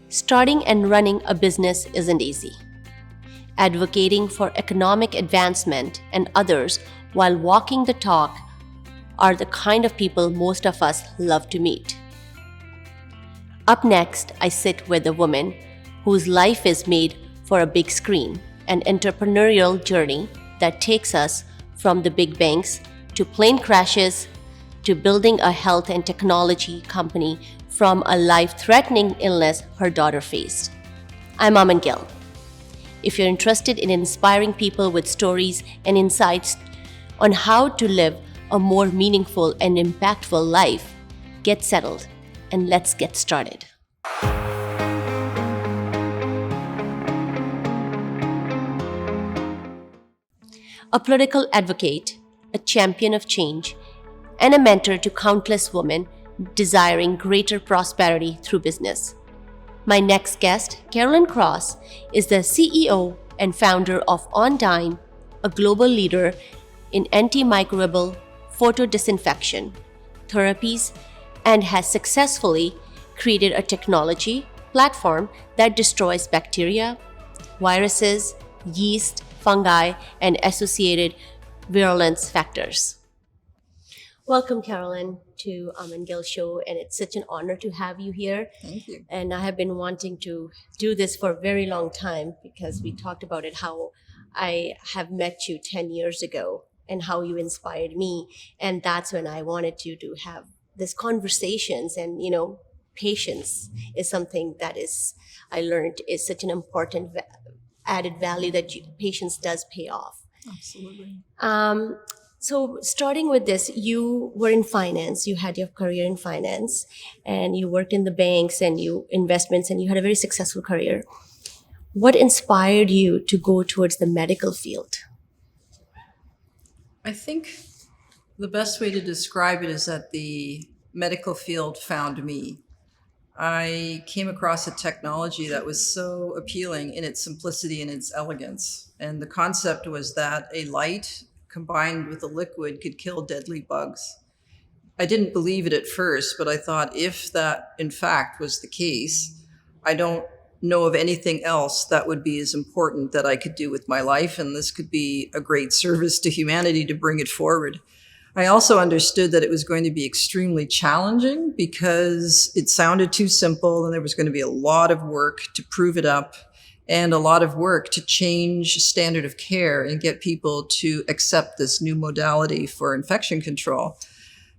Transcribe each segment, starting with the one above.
Starting and running a business isn't easy. Advocating for economic advancement and others while walking the talk are the kind of people most of us love to meet. Up next, I sit with a woman whose life is made for a big screen, an entrepreneurial journey that takes us from the big banks to plane crashes to building a health and technology company from a life-threatening illness her daughter faced. I'm Aman Gill. If you're interested in inspiring people with stories and insights on how to live a more meaningful and impactful life, get settled and let's get started. A political advocate, a champion of change, and a mentor to countless women desiring greater prosperity through business. My next guest, Carolyn Cross, is the CEO and founder of Ondine, a global leader in antimicrobial photodisinfection therapies, and has successfully created a technology platform that destroys bacteria, viruses, yeast, fungi, and associated virulence factors. Welcome, Carolyn, to Aman Gill Show, and it's such an honor to have you here. Thank you. And I have been wanting to do this for a very long time because we talked about it, how I have met you 10 years ago and how you inspired me. And that's when I wanted you to have this conversations. And, patience is something that I learned is such an important added value that patience does pay off. Absolutely. So starting with this, you were in finance, you had your career in finance, and you worked in the banks and investments, and you had a very successful career. What inspired you to go towards the medical field? I think the best way to describe it is that the medical field found me. I came across a technology that was so appealing in its simplicity and its elegance. And the concept was that a light combined with a liquid could kill deadly bugs. I didn't believe it at first, but I thought if that in fact was the case, I don't know of anything else that would be as important that I could do with my life, and this could be a great service to humanity to bring it forward. I also understood that it was going to be extremely challenging because it sounded too simple and there was going to be a lot of work to prove it up and a lot of work to change standard of care and get people to accept this new modality for infection control.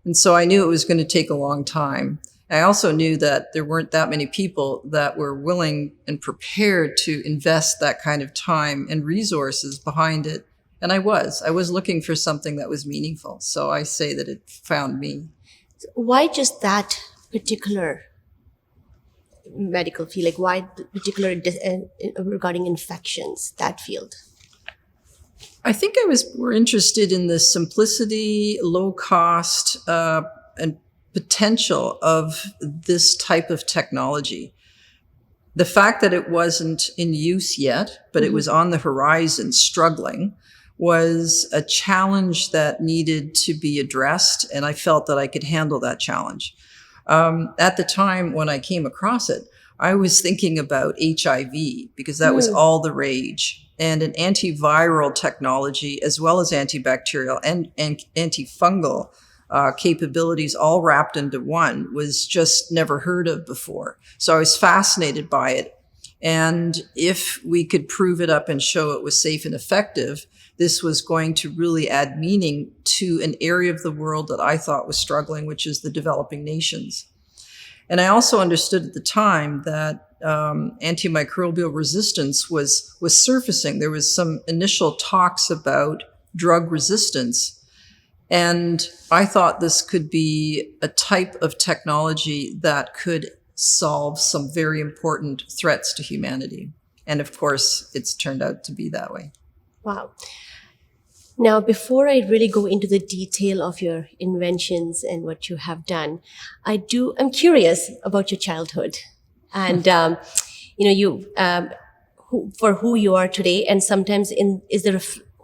And so I knew it was going to take a long time. I also knew that there weren't that many people that were willing and prepared to invest that kind of time and resources behind it. And I was looking for something that was meaningful. So I say that it found me. Why just that particular medical field? Like why particular regarding infections, that field? I think I was more interested in the simplicity, low cost, and potential of this type of technology. The fact that it wasn't in use yet, but it was on the horizon struggling, was a challenge that needed to be addressed, and I felt that I could handle that challenge. At the time when I came across it, I was thinking about HIV because that was all the rage, and an antiviral technology as well as antibacterial and antifungal capabilities all wrapped into one was just never heard of before. So I was fascinated by it. And if we could prove it up and show it was safe and effective, this was going to really add meaning to an area of the world that I thought was struggling, which is the developing nations. And I also understood at the time that antimicrobial resistance was surfacing. There was some initial talks about drug resistance. And I thought this could be a type of technology that could solve some very important threats to humanity. And of course, it's turned out to be that way. Wow. Now, before I really go into the detail of your inventions and what you have done, I'm curious about your childhood and, for who you are today. And sometimes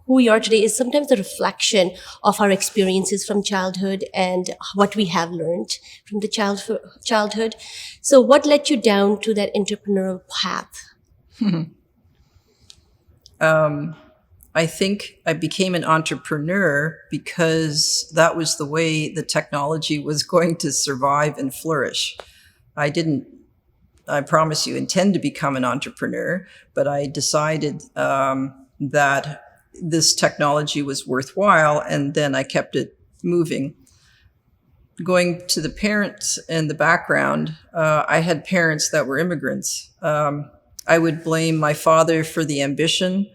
who who we are today is sometimes a reflection of our experiences from childhood and what we have learned from the childhood. So what led you down to that entrepreneurial path? I think I became an entrepreneur because that was the way the technology was going to survive and flourish. I didn't, I promise you, intend to become an entrepreneur, but I decided that this technology was worthwhile, and then I kept it moving. Going to the parents and the background, I had parents that were immigrants. I would blame my father for the ambition,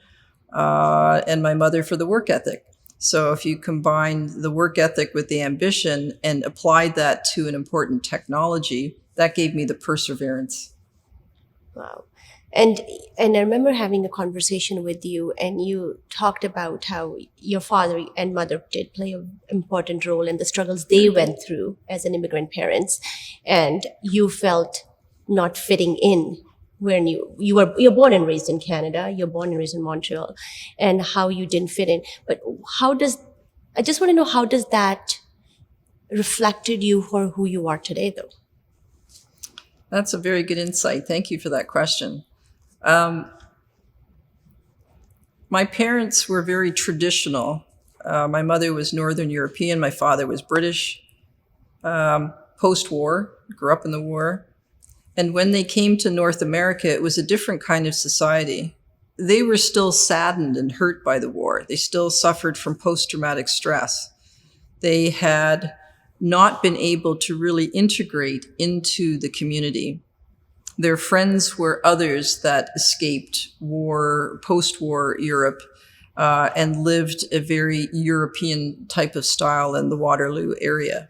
and my mother for the work ethic. So if you combine the work ethic with the ambition and applied that to an important technology, that gave me the perseverance. Wow. And I remember having a conversation with you, and you talked about how your father and mother did play an important role in the struggles they went through as an immigrant parents, and you felt not fitting in when you're born and raised in Canada, you're born and raised in Montreal, and how you didn't fit in. But I just want to know, how does that reflected you for who you are today, though? That's a very good insight. Thank you for that question. My parents were very traditional. My mother was Northern European. My father was British. Post-war, grew up in the war. And when they came to North America, it was a different kind of society. They were still saddened and hurt by the war. They still suffered from post-traumatic stress. They had not been able to really integrate into the community. Their friends were others that escaped war, post-war Europe, and lived a very European type of style in the Waterloo area.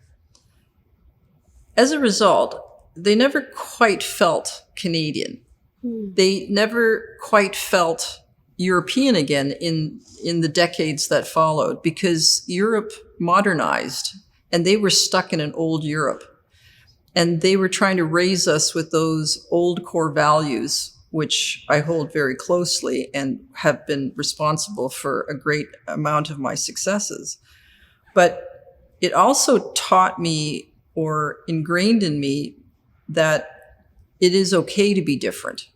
As a result, they never quite felt Canadian. They never quite felt European again in the decades that followed, because Europe modernized and they were stuck in an old Europe. And they were trying to raise us with those old core values, which I hold very closely and have been responsible for a great amount of my successes. But it also taught me, or ingrained in me, that it is okay to be different.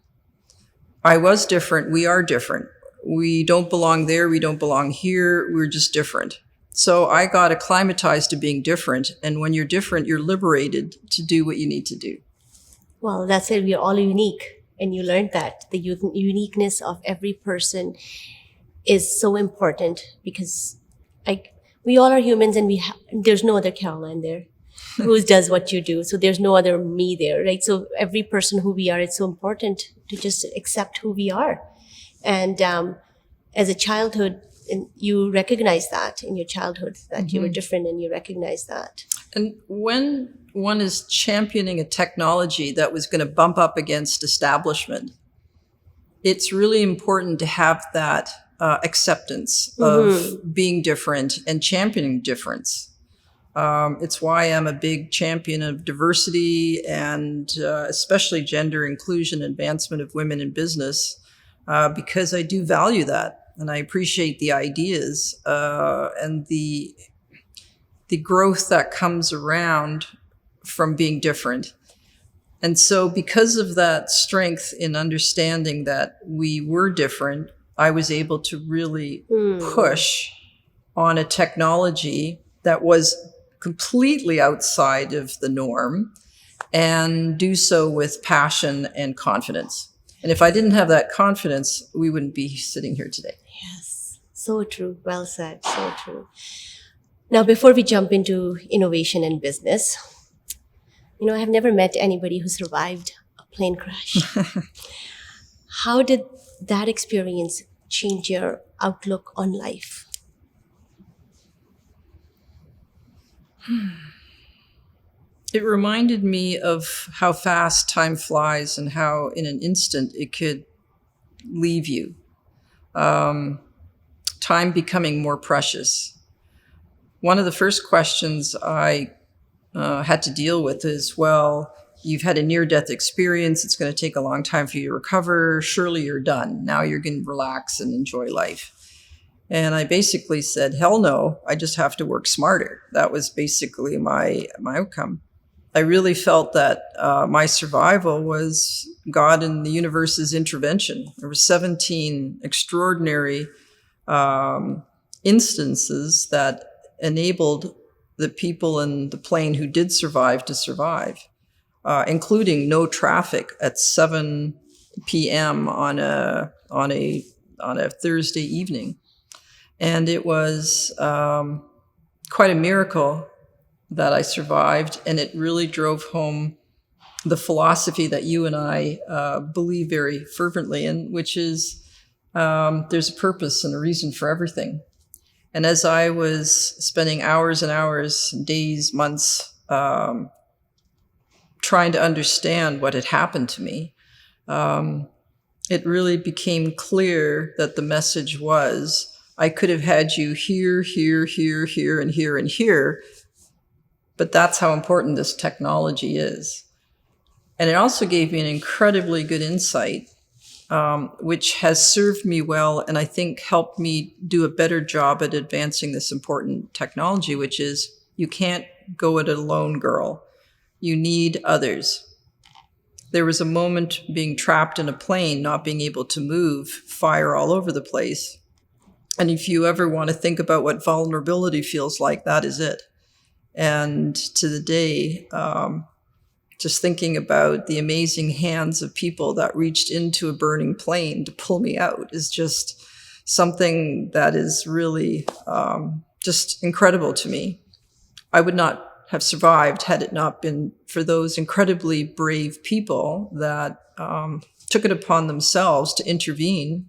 I was different. We are different. We don't belong there. We don't belong here. We're just different. So I got acclimatized to being different. And when you're different, you're liberated to do what you need to do. Well, that's it. We're all unique. And you learned that the uniqueness of every person is so important, because we all are humans, and there's no other Caroline there who does what you do. So there's no other me there, right? So every person who we are, it's so important to just accept who we are. And as a childhood, and you recognize that in your childhood, that you were different, and you recognize that. And when one is championing a technology that was going to bump up against establishment, it's really important to have that acceptance of being different and championing difference. It's why I'm a big champion of diversity, and especially gender inclusion, advancement of women in business, because I do value that. And I appreciate the ideas and the growth that comes around from being different. And so because of that strength in understanding that we were different, I was able to really push on a technology that was completely outside of the norm, and do so with passion and confidence. And if I didn't have that confidence, we wouldn't be sitting here today. Yes, so true. Well said. So true. Now, before we jump into innovation and business, I have never met anybody who survived a plane crash. How did that experience change your outlook on life? It reminded me of how fast time flies and how in an instant it could leave you. Time becoming more precious. One of the first questions I had to deal with is, well, you've had a near-death experience. It's going to take a long time for you to recover. Surely you're done. Now you're going to relax and enjoy life. And I basically said, hell no, I just have to work smarter. That was basically my outcome. I really felt that my survival was God and the universe's intervention. There were 17 extraordinary instances that enabled the people in the plane who did survive to survive, including no traffic at 7 p.m. on a Thursday evening. And it was quite a miracle that I survived, and it really drove home the philosophy that you and I believe very fervently in, which is there's a purpose and a reason for everything. And as I was spending hours and hours, days, months, trying to understand what had happened to me, it really became clear that the message was, I could have had you here, here, here, here, and here, and here, but that's how important this technology is. And it also gave me an incredibly good insight, which has served me well, and I think helped me do a better job at advancing this important technology, which is you can't go it alone, girl. You need others. There was a moment being trapped in a plane, not being able to move, fire all over the place. And if you ever want to think about what vulnerability feels like, that is it. And to the day, just thinking about the amazing hands of people that reached into a burning plane to pull me out is just something that is really just incredible to me. I would not have survived had it not been for those incredibly brave people that took it upon themselves to intervene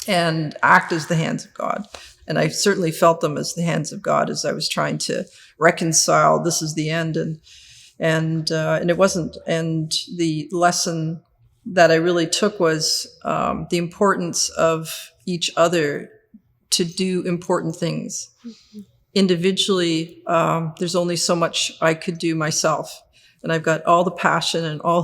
and act as the hands of God. And I certainly felt them as the hands of God as I was trying to reconcile this is the end, and it wasn't. And the lesson that I really took was the importance of each other to do important things. Mm-hmm. Individually, there's only so much I could do myself, and I've got all the passion and all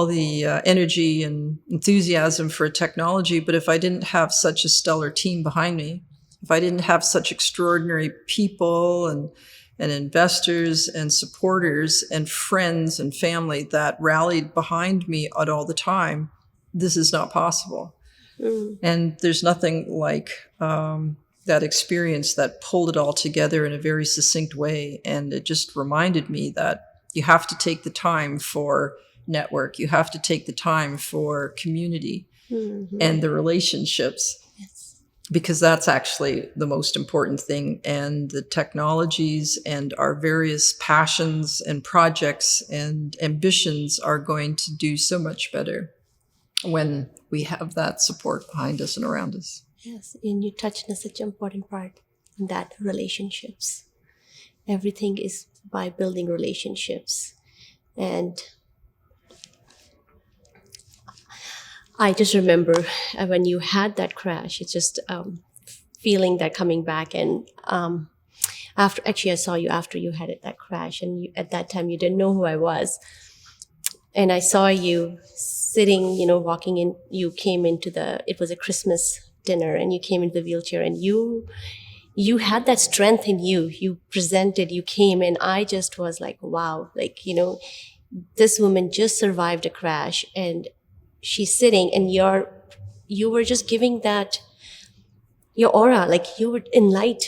the energy and enthusiasm for technology. But if I didn't have such a stellar team behind me, if I didn't have such extraordinary people and investors and supporters and friends and family that rallied behind me at all the time, this is not possible. Mm. And there's nothing like that experience that pulled it all together in a very succinct way. And it just reminded me that you have to take the time for network. You have to take the time for community and the relationships. Yes. Because that's actually the most important thing. And the technologies and our various passions and projects and ambitions are going to do so much better when we have that support behind us and around us. Yes, and you touched on such an important part, that relationships. Everything is by building relationships. And I just remember when you had that crash, it's just feeling that coming back. And after, actually, I saw you after you had that crash, and at that time you didn't know who I was. And I saw you sitting, walking in. You came into it was a Christmas dinner, and you came into the wheelchair, and you had that strength in you. You presented, you came, and I just was like, wow, this woman just survived a crash, and she's sitting, and you were just giving that, your aura, you were in light,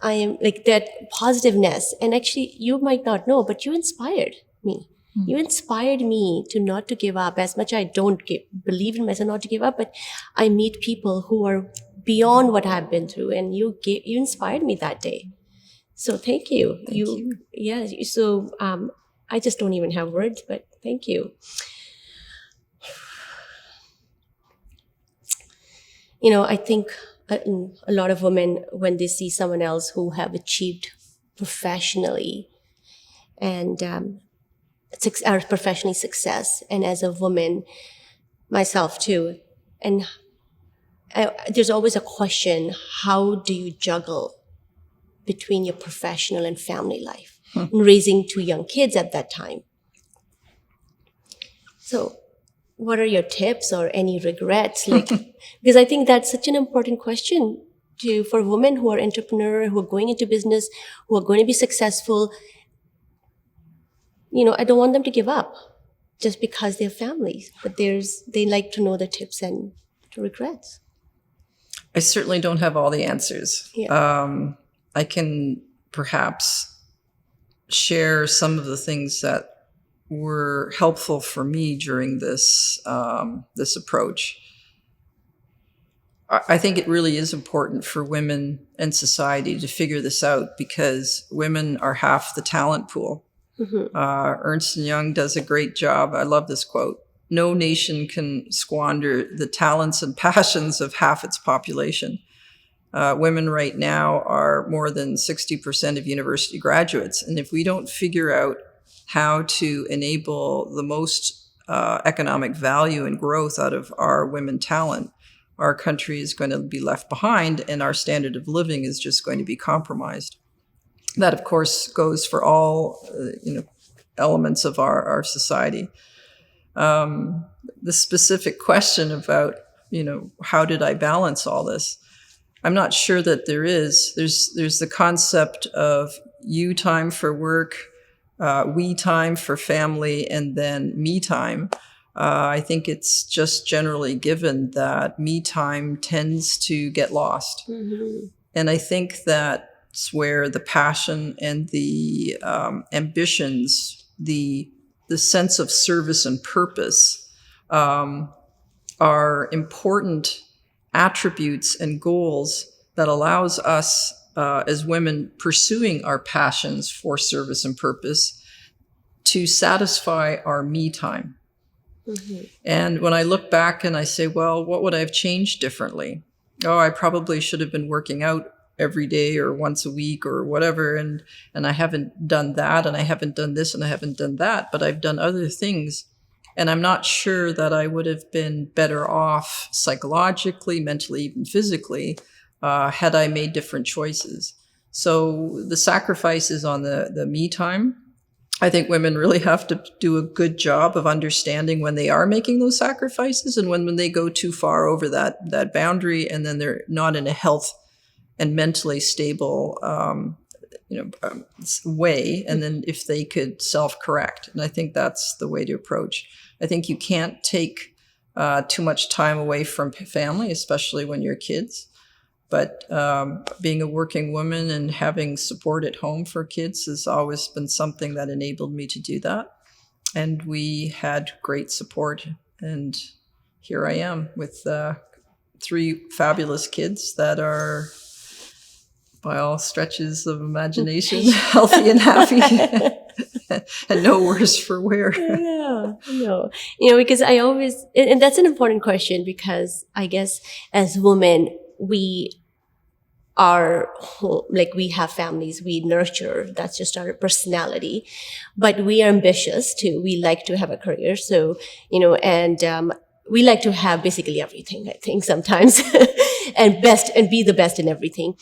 I am, that positiveness. And actually, you might not know, but you inspired me. Mm. You inspired me not to give up. As much I don't believe in myself not to give up, but I meet people who are beyond what I've been through, and you inspired me that day. So thank you. Thank you. Yeah. So I just don't even have words, but thank you. I think a lot of women, when they see someone else who have achieved professionally and are professionally success, and as a woman, myself too, and there's always a question, how do you juggle between your professional and family life? And raising 2 young kids at that time. So what are your tips or any regrets? Like, because I think that's such an important question for women who are entrepreneur, who are going into business, who are going to be successful. I don't want them to give up just because they're families, but they like to know the tips and the regrets. I certainly don't have all the answers. Yeah. I can perhaps share some of the things that were helpful for me during this approach. I think it really is important for women and society to figure this out, because women are half the talent pool. Mm-hmm. Ernst & Young does a great job. I love this quote. No nation can squander the talents and passions of half its population. Women right now are more than 60% of university graduates. And if we don't figure out how to enable the most economic value and growth out of our women talent, our country is going to be left behind, and our standard of living is just going to be compromised. That, of course, goes for all elements of our society. The specific question about how did I balance all this? I'm not sure that there is. There's the concept of you time for work, we time for family, and then me time. I think it's just generally given that me time tends to get lost. Mm-hmm. And I think that's where the passion and the ambitions, the sense of service and purpose are important attributes and goals that allows us as women pursuing our passions for service and purpose to satisfy our me time. Mm-hmm. And when I look back and I say, well, what would I have changed differently? Oh, I probably should have been working out every day or once a week or whatever. And I haven't done that, and I haven't done this, and I haven't done that, but I've done other things. And I'm not sure that I would have been better off psychologically, mentally, even physically, had I made different choices. So the sacrifices on the me time, I think women really have to do a good job of understanding when they are making those sacrifices, and when they go too far over that boundary, and then they're not in a health and mentally stable way, and then if they could self-correct. And I think that's the way to approach. I think you can't take too much time away from family, especially when you're kids. But being a working woman and having support at home for kids has always been something that enabled me to do that. And we had great support. And here I am with 3 fabulous kids that are, by all stretches of imagination, healthy and happy, and no worse for wear. Yeah, no, because I always, and that's an important question, because I guess as women, we have families, we nurture, that's just our personality, but we are ambitious too. We like to have a career. So, and we like to have basically everything, I think, sometimes, and be the best in everything.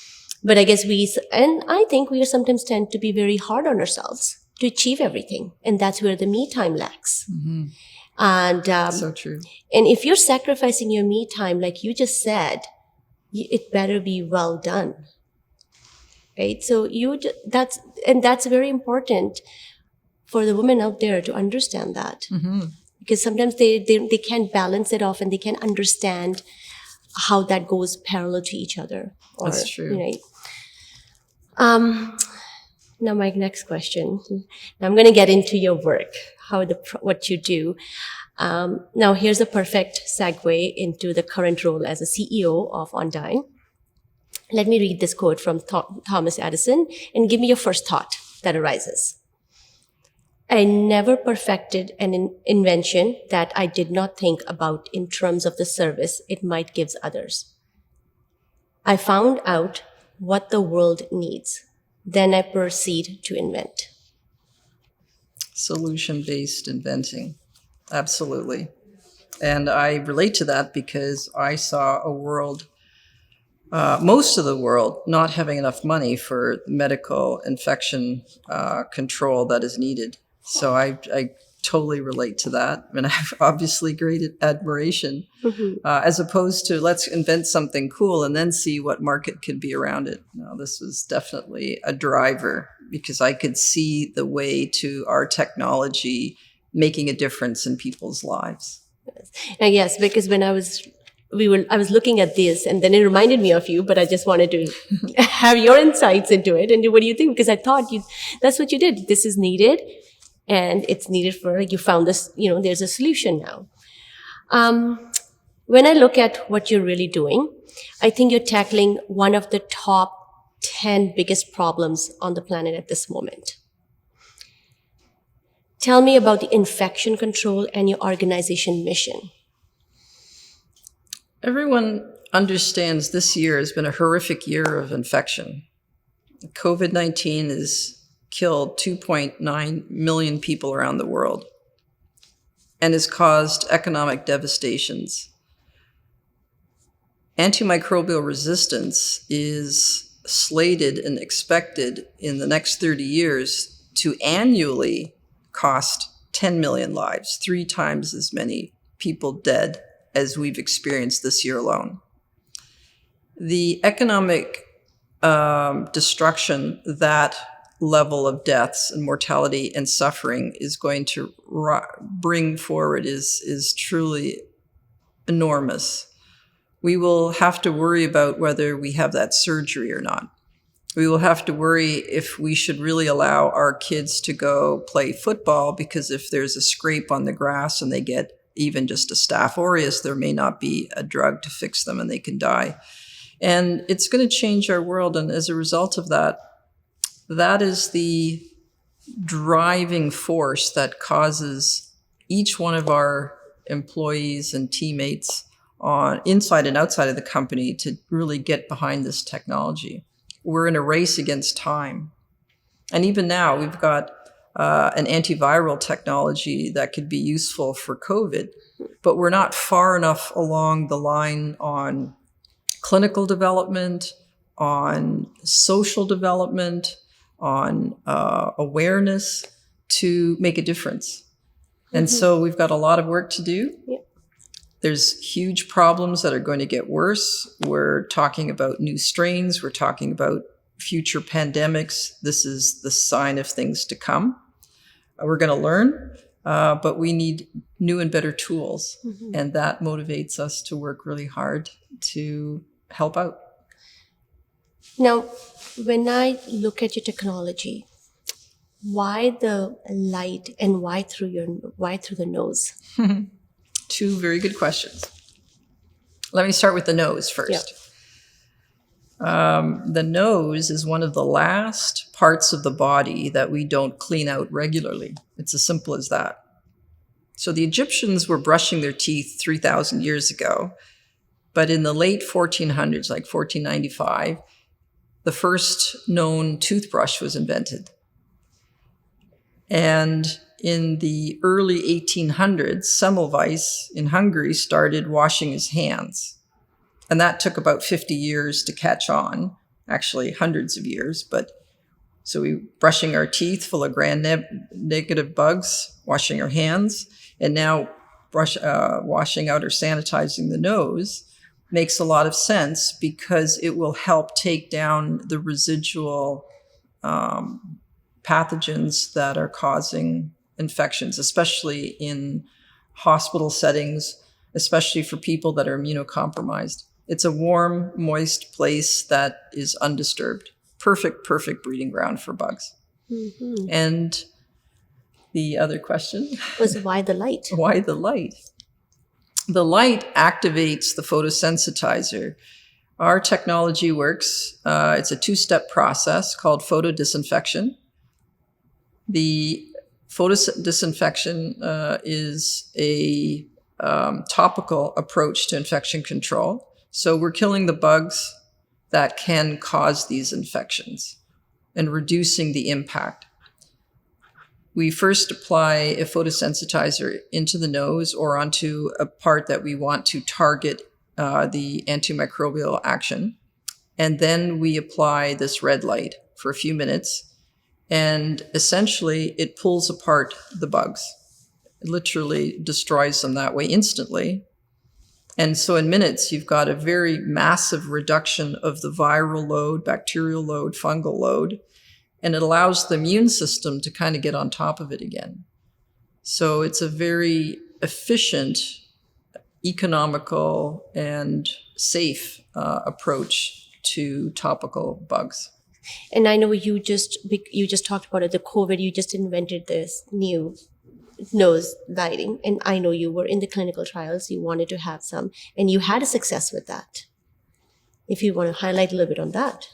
But I guess I think we sometimes tend to be very hard on ourselves to achieve everything. And that's where the me time lacks. Mm-hmm. And so true. And if you're sacrificing your me time, like you just said, it better be well done, right? So that's very important for the women out there to understand that. Mm-hmm. Because sometimes they can't balance it off, and they can't understand how that goes parallel to each other. That's true. Now my next question. Now I'm going to get into your work, what you do. Now here's a perfect segue into the current role as a CEO of Ondine. Let me read this quote from Thomas Edison and give me your first thought that arises. I never perfected an invention that I did not think about in terms of the service it might give others. I found out what the world needs. Then I proceed to invent. Solution-based inventing. Absolutely. And I relate to that because I saw a world, most of the world, not having enough money for medical infection control that is needed. So I totally relate to that. And I have obviously great admiration, as opposed to let's invent something cool and then see what market could be around it. No, this was definitely a driver because I could see the way to our technology making a difference in people's lives. Yes, because when I was looking at this and then it reminded me of you, but I just wanted to have your insights into it. And what do you think? Because I thought that's what you did. This is needed and it's needed for, you found this, there's a solution now. When I look at what you're really doing, I think you're tackling one of the top 10 biggest problems on the planet at this moment. Tell me about the infection control and your organization mission. Everyone understands this year has been a horrific year of infection. COVID-19 has killed 2.9 million people around the world and has caused economic devastations. Antimicrobial resistance is slated and expected in the next 30 years to annually cost 10 million lives, 3 times as many people dead as we've experienced this year alone. The economic destruction, that level of deaths and mortality and suffering is going to bring forward is truly enormous. We will have to worry about whether we have that surgery or not. We will have to worry if we should really allow our kids to go play football, because if there's a scrape on the grass and they get even just a Staph aureus, there may not be a drug to fix them and they can die. And it's going to change our world. And as a result of that, that is the driving force that causes each one of our employees and teammates on inside and outside of the company to really get behind this technology. We're in a race against time. And even now, we've got an antiviral technology that could be useful for COVID, but we're not far enough along the line on clinical development, on social development, on awareness to make a difference. And so we've got a lot of work to do. Yep. There's huge problems that are going to get worse. We're talking about new strains. We're talking about future pandemics. This is the sign of things to come. We're going to learn, but we need new and better tools. And that motivates us to work really hard to help out. Now, when I look at your technology, why the light and why through the nose? 2 very good questions. Let me start with the nose first. Yeah. The nose is one of the last parts of the body that we don't clean out regularly. It's as simple as that. So the Egyptians were brushing their teeth 3,000 years ago, but in the late 1400s, like 1495, the first known toothbrush was invented. And in the early 1800s, Semmelweis in Hungary started washing his hands. And that took about 50 years to catch on, actually hundreds of years. But so we brushing our teeth full of gram-negative bugs, washing our hands, and now washing out or sanitizing the nose makes a lot of sense because it will help take down the residual pathogens that are causing infections, especially in hospital settings, especially for people that are immunocompromised. It's a warm, moist place that is undisturbed. Perfect breeding ground for bugs. And the other question was why the light? Why the light? The light activates the photosensitizer. Our technology works. It's a 2-step process called photodisinfection. The photodisinfection is a topical approach to infection control. So we're killing the bugs that can cause these infections and reducing the impact. We first apply a photosensitizer into the nose or onto a part that we want to target the antimicrobial action. And then we apply this red light for a few minutes. And essentially, it pulls apart the bugs. It literally destroys them that way instantly. And so in minutes, you've got a very massive reduction of the viral load, bacterial load, fungal load, and it allows the immune system to kind of get on top of it again. So it's a very efficient, economical, and safe approach to topical bugs. And I know you just talked about it, the COVID, you just invented this new nose lighting. And I know you were in the clinical trials, you wanted to have some, and you had a success with that. If you want to highlight a little bit on that.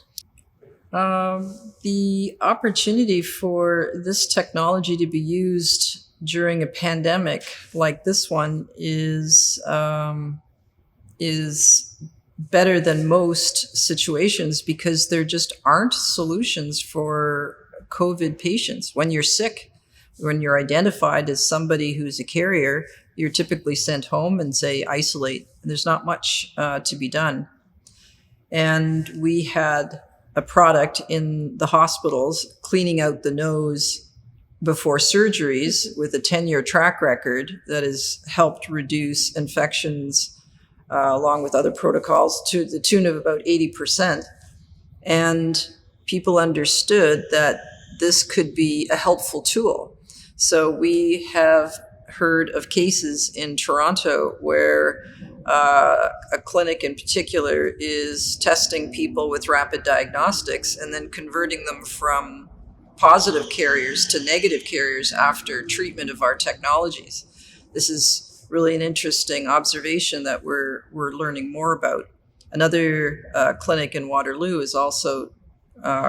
The opportunity for this technology to be used during a pandemic like this one is better than most situations because there just aren't solutions for COVID patients. When you're sick, when you're identified as somebody who's a carrier, you're typically sent home and say isolate. There's not much to be done. And we had a product in the hospitals cleaning out the nose before surgeries with a 10-year track record that has helped reduce infections along with other protocols to the tune of about 80%. And people understood that this could be a helpful tool. So we have heard of cases in Toronto where a clinic in particular is testing people with rapid diagnostics and then converting them from positive carriers to negative carriers after treatment of our technologies. This is really an interesting observation that we're learning more about. Another clinic in Waterloo is also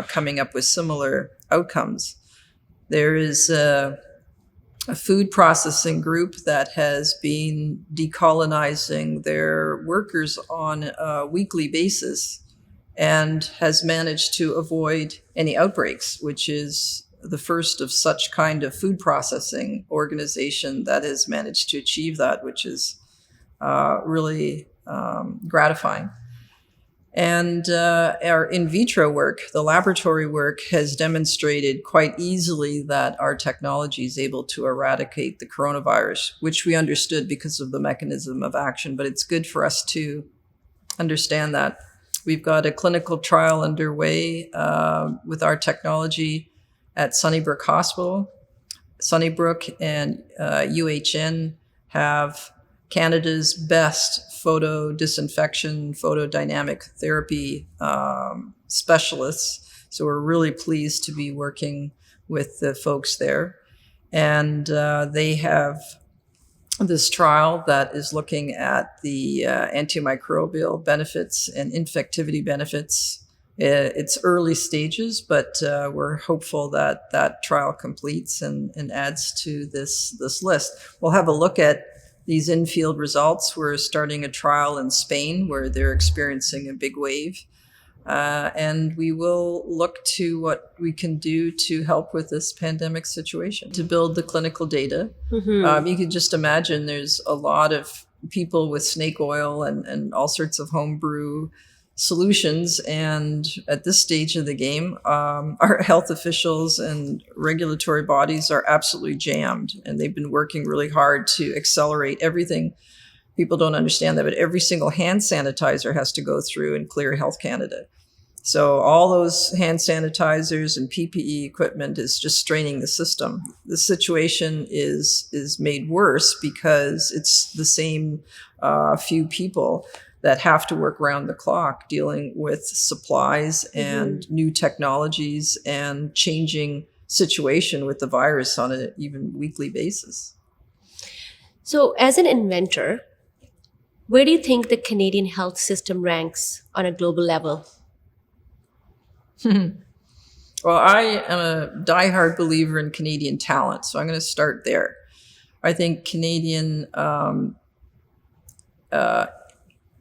coming up with similar outcomes. There is a food processing group that has been decolonizing their workers on a weekly basis and has managed to avoid any outbreaks, which is the first of such kind of food processing organization that has managed to achieve that, which is really gratifying. And our in vitro work, the laboratory work, has demonstrated quite easily that our technology is able to eradicate the coronavirus, which we understood because of the mechanism of action. But it's good for us to understand that. We've got a clinical trial underway with our technology at Sunnybrook Hospital. Sunnybrook and UHN have Canada's best photodisinfection, photodynamic therapy specialists. So we're really pleased to be working with the folks there. And they have this trial that is looking at the antimicrobial benefits and infectivity benefits. It's early stages, but we're hopeful that that trial completes and adds to this list. We'll have a look at these in-field results. We're starting a trial in Spain where they're experiencing a big wave. And we will look to what we can do to help with this pandemic situation, to build the clinical data. Mm-hmm. You can just imagine there's a lot of people with snake oil and all sorts of homebrew solutions. And at this stage of the game, our health officials and regulatory bodies are absolutely jammed. And they've been working really hard to accelerate everything. People don't understand that, but every single hand sanitizer has to go through and clear Health Canada. So all those hand sanitizers and PPE equipment is just straining the system. The situation is made worse because it's the same few people that have to work around the clock dealing with supplies and new technologies and changing situation with the virus on an even weekly basis. So as an inventor, where do you think the Canadian health system ranks on a global level? Well, I am a diehard believer in Canadian talent, so I'm going to start there. I think Canadian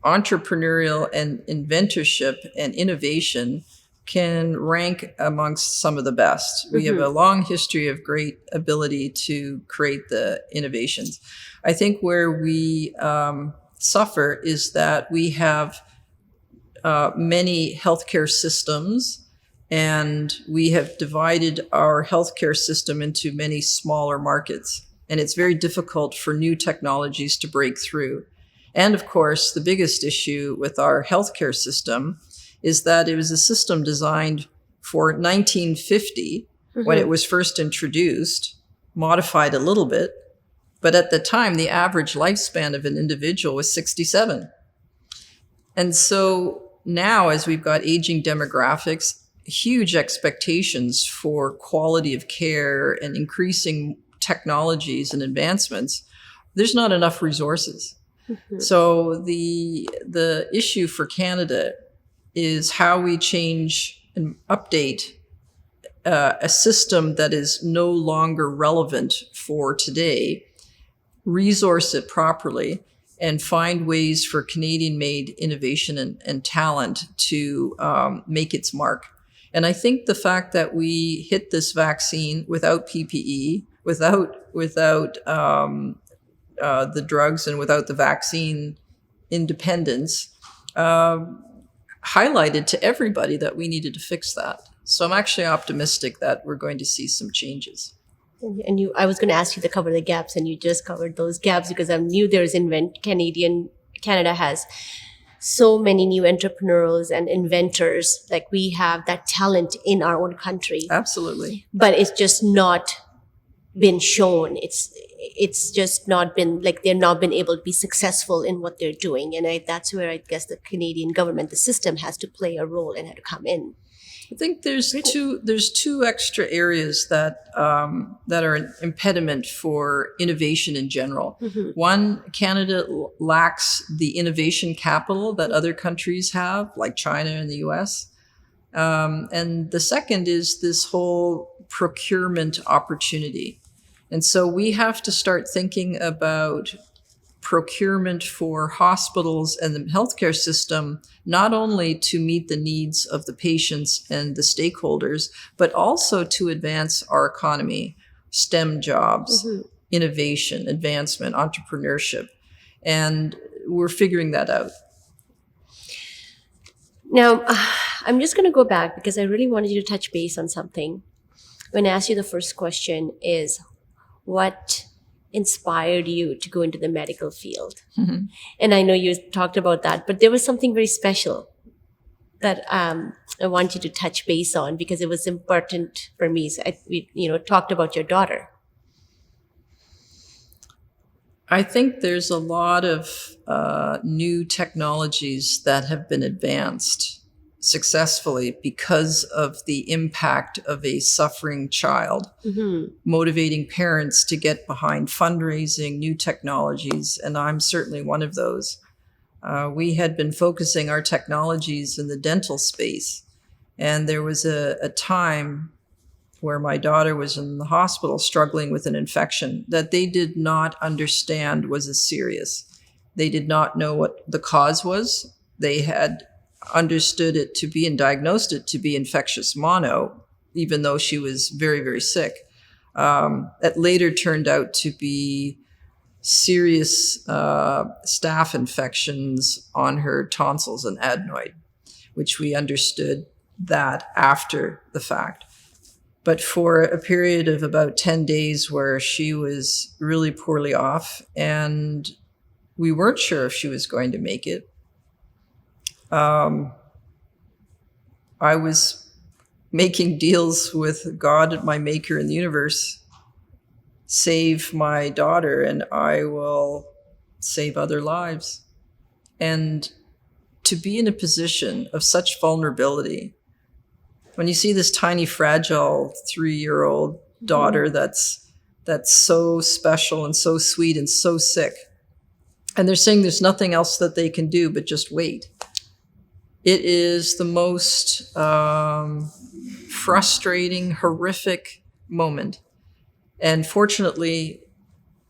entrepreneurial and inventorship and innovation can rank amongst some of the best. We have a long history of great ability to create the innovations. I think where we suffer is that we have many healthcare systems, and we have divided our healthcare system into many smaller markets. and it's very difficult for new technologies to break through. And of course, the biggest issue with our healthcare system is that it was a system designed for 1950 when it was first introduced, modified a little bit. But at the time, the average lifespan of an individual was 67. And so now, as we've got aging demographics, huge expectations for quality of care and increasing technologies and advancements, there's not enough resources. So the issue for Canada is how we change and update a system that is no longer relevant for today, resource it properly, and find ways for Canadian-made innovation and talent to make its mark. And I think the fact that we hit this vaccine without PPE, without the drugs and without the vaccine independence, highlighted to everybody that we needed to fix that. So I'm actually optimistic that we're going to see some changes. And I was going to ask you to cover the gaps, and you just covered those gaps because I knew Canada has so many new entrepreneurs and inventors. Like, we have that talent in our own country. Absolutely. But it's just not been shown. It's just not been, like, they've not been able to be successful in what they're doing. And that's where I guess the Canadian government, the system, has to play a role and had to come in. I think there's two extra areas that are an impediment for innovation in general. One, Canada lacks the innovation capital that other countries have, like China and the US. And the second is this whole procurement opportunity. And so we have to start thinking about procurement for hospitals and the healthcare system, not only to meet the needs of the patients and the stakeholders, but also to advance our economy, STEM jobs, innovation, advancement, entrepreneurship. And we're figuring that out. Now, I'm just going to go back because I really wanted you to touch base on something. When I asked you the first question is, what inspired you to go into the medical field? And I know you talked about that, but there was something very special that I want you to touch base on because it was important for me. So we talked about your daughter. I think there's a lot of new technologies that have been advanced successfully because of the impact of a suffering child, motivating parents to get behind fundraising, new technologies, and I'm certainly one of those. We had been focusing our technologies in the dental space, and there was a time where my daughter was in the hospital struggling with an infection that they did not understand was as serious. They did not know what the cause was. They had understood it to be and diagnosed it to be infectious mono, even though she was very, very sick. It later turned out to be serious staph infections on her tonsils and adenoid, which we understood that after the fact. But for a period of about 10 days where she was really poorly off and we weren't sure if she was going to make it, I was making deals with God, my maker in the universe. Save my daughter and I will save other lives. And to be in a position of such vulnerability, when you see this tiny, fragile 3-year-old daughter that's so special and so sweet and so sick, and they're saying there's nothing else that they can do but just wait. It is the most frustrating, horrific moment. And fortunately,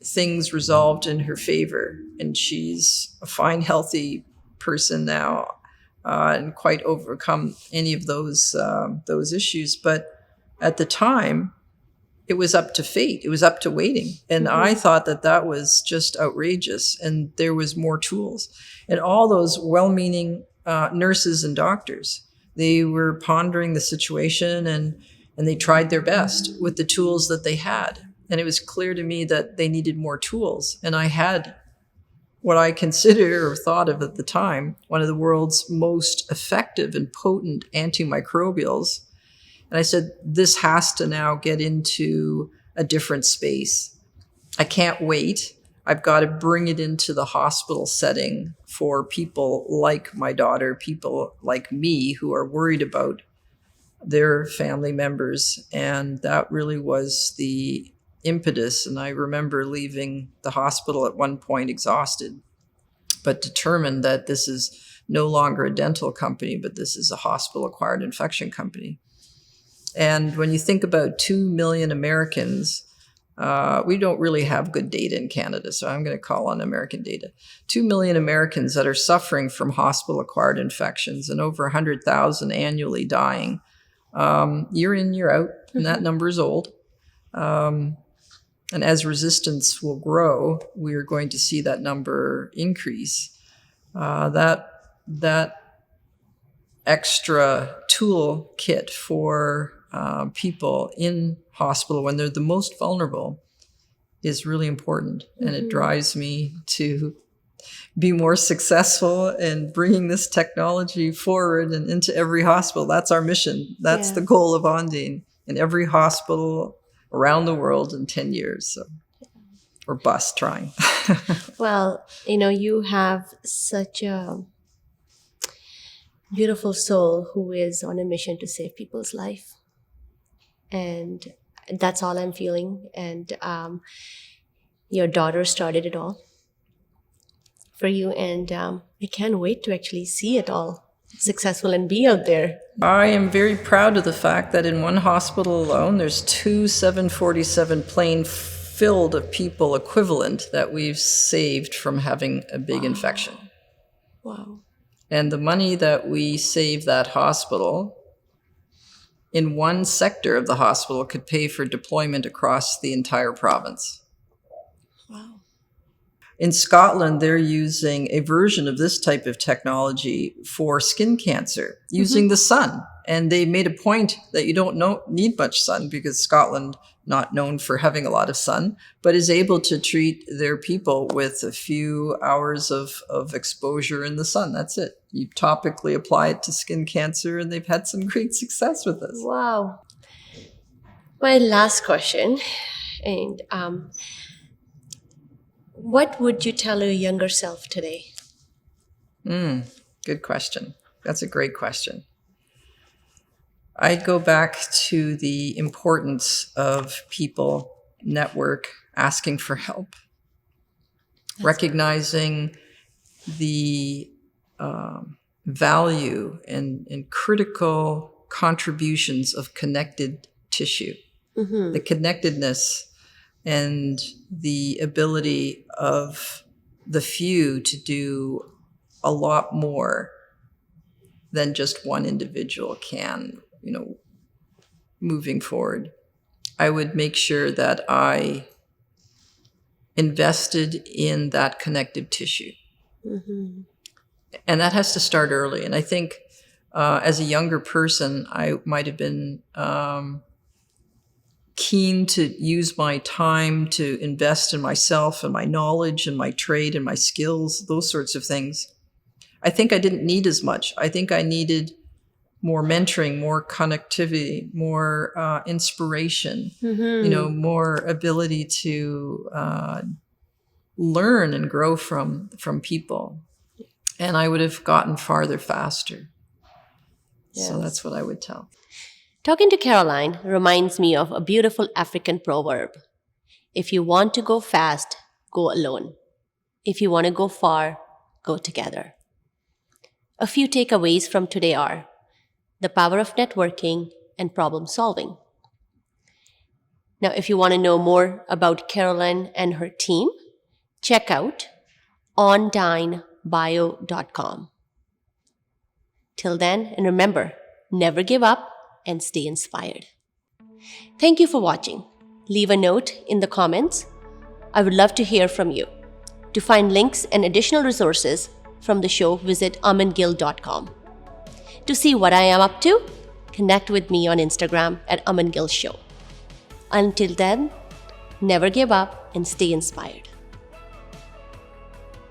things resolved in her favor, and she's a fine, healthy person now, and quite overcome any of those issues. But at the time, it was up to fate. It was up to waiting. And I thought that was just outrageous. And there was more tools. And all those well-meaning nurses and doctors, they were pondering the situation and they tried their best with the tools that they had. And it was clear to me that they needed more tools. And I had what I consider or thought of at the time, one of the world's most effective and potent antimicrobials. And I said, this has to now get into a different space. I can't wait. I've got to bring it into the hospital setting for people like my daughter, people like me who are worried about their family members. And that really was the impetus. And I remember leaving the hospital at one point exhausted, but determined that this is no longer a dental company, but this is a hospital-acquired infection company. And when you think about 2 million Americans, we don't really have good data in Canada, so I'm going to call on American data. 2 million Americans that are suffering from hospital-acquired infections and over 100,000 annually dying. Year in, year out, and that number is old. And as resistance will grow, we are going to see that number increase. That extra toolkit for people in hospital when they're the most vulnerable is really important. And it drives me to be more successful in bringing this technology forward and into every hospital. That's our mission. That's the goal of Ondine, in every hospital around the world in 10 years. So, or bust trying. Well, you have such a beautiful soul who is on a mission to save people's life. And that's all I'm feeling. And your daughter started it all for you. And I can't wait to actually see it all successful and be out there. I am very proud of the fact that in one hospital alone, there's 2 747 planes filled of people equivalent that we've saved from having a big infection. Wow. And the money that we save that hospital in one sector of the hospital could pay for deployment across the entire province. Wow. In Scotland, they're using a version of this type of technology for skin cancer using the sun. And they made a point that you don't need much sun because Scotland, not known for having a lot of sun, but is able to treat their people with a few hours of exposure in the sun. That's it. You topically apply it to skin cancer, and they've had some great success with this. Wow. My last question, and what would you tell your younger self today? Good question. That's a great question. I'd go back to the importance of people, network, asking for help, recognizing the value and critical contributions of connected tissue, the connectedness and the ability of the few to do a lot more than just one individual can, moving forward. I would make sure that I invested in that connective tissue. And that has to start early. And I think as a younger person, I might have been keen to use my time to invest in myself and my knowledge and my trade and my skills, those sorts of things. I think I didn't need as much. I think I needed more mentoring, more connectivity, more inspiration, more ability to learn and grow from people. And I would have gotten farther faster. Yes. So that's what I would tell. Talking to Caroline reminds me of a beautiful African proverb. If you want to go fast, go alone. If you want to go far, go together. A few takeaways from today are the power of networking and problem solving. Now, if you want to know more about Carolyn and her team, check out ondinebio.com. Till then, and remember, never give up and stay inspired. Thank you for watching. Leave a note in the comments. I would love to hear from you. To find links and additional resources from the show, visit amangill.com. To see what I am up to, connect with me on Instagram at amangillshow. Until then, Never give up and stay inspired.